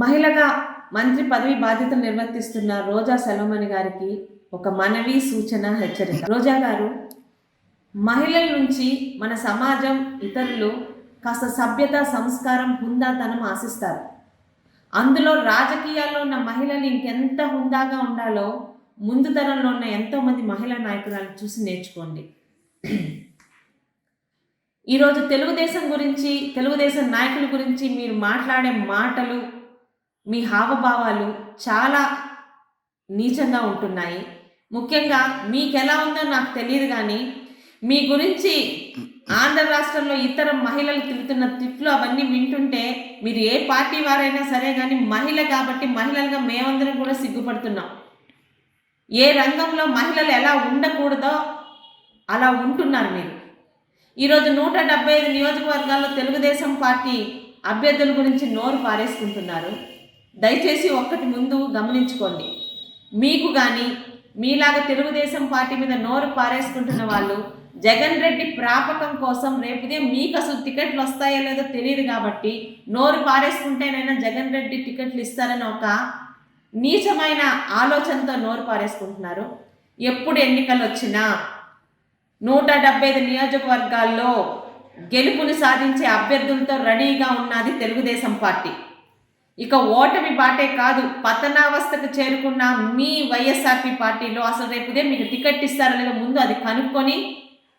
మహిళగా మంత్రి పదవి బాధ్యతలు నిర్వర్తిస్తున్న రోజా సెల్వమణి గారికి ఒక మనవి, సూచన, హెచ్చరిక. రోజా గారు, మహిళల నుంచి మన సమాజం, ఇతరులు కాస్త సభ్యత, సంస్కారం, హుందాతనం ఆశిస్తారు. అందులో రాజకీయాల్లో ఉన్న మహిళలు ఇంకెంత హుందాగా ఉండాలో ముందు తరంలో ఉన్న ఎంతోమంది మహిళా నాయకురాలను చూసి నేర్చుకోండి. ఈరోజు తెలుగుదేశం గురించి, తెలుగుదేశం నాయకుల గురించి మీరు మాట్లాడే మాటలు, మీ హావభావాలు చాలా నీచంగా ఉంటున్నాయి. ముఖ్యంగా మీకు ఎలా ఉందో నాకు తెలియదు, కానీ మీ గురించి ఆంధ్ర రాష్ట్రంలో ఇతర మహిళలు తిరుగుతున్న తిట్లు అవన్నీ వింటుంటే మీరు ఏ పార్టీ వారైనా సరే కానీ మహిళ కాబట్టి మహిళలుగా మేమందరం కూడా సిగ్గుపడుతున్నాం. ఏ రంగంలో మహిళలు ఎలా ఉండకూడదో అలా ఉంటున్నారు మీరు. ఈరోజు 175 నియోజకవర్గాల్లో తెలుగుదేశం పార్టీ అభ్యర్థుల గురించి నోరు పారేసుకుంటున్నారు. దయచేసి ఒక్కటి ముందు గమనించుకోండి. మీకు కానీ మీలాగా తెలుగుదేశం పార్టీ మీద నోరు పారేసుకుంటున్న వాళ్ళు జగన్ రెడ్డి ప్రాపకం కోసం రేపుదే మీకు అసలు టికెట్లు వస్తాయో లేదో తెలియదు కాబట్టి నోరు పారేసుకుంటేనైనా జగన్ రెడ్డి టికెట్లు ఇస్తారని ఒక నీచమైన ఆలోచనతో నోరు పారేసుకుంటున్నారు. ఎప్పుడు ఎన్నికలు వచ్చినా 175 నియోజకవర్గాల్లో గెలుపుని సాధించే అభ్యర్థులతో రెడీగా ఉన్నది తెలుగుదేశం పార్టీ. ఇక ఓటమి బాటే కాదు, పతనావస్థకు చేరుకున్న మీ వైఎస్ఆర్పీ పార్టీలో అసలు రేపుదే మీకు టికెట్ ఇస్తారో లేదో ముందు అది కనుక్కొని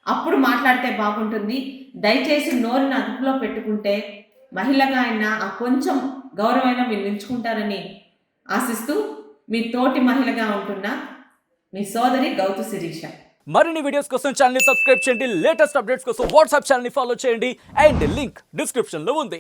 అప్పుడు మాట్లాడితే బాగుంటుంది. దయచేసి నోరుని అదుపులో పెట్టుకుంటే మహిళగా అయినా ఆ కొంచెం గౌరవమైనా మీరు నిలుచుకుంటారని ఆశిస్తూ మీ తోటి మహిళగా ఉంటున్న మీ సోదరి గౌతు శిరీష. మరిన్ని వీడియోస్ కోసం ఛానల్ ని సబ్స్క్రైబ్ చేయండి. లేటెస్ట్ అప్డేట్స్ కోసం వాట్సాప్ ఛానల్ ని ఫాలో చేయండి. అండ్ లింక్ డిస్క్రిప్షన్ లో ఉంది.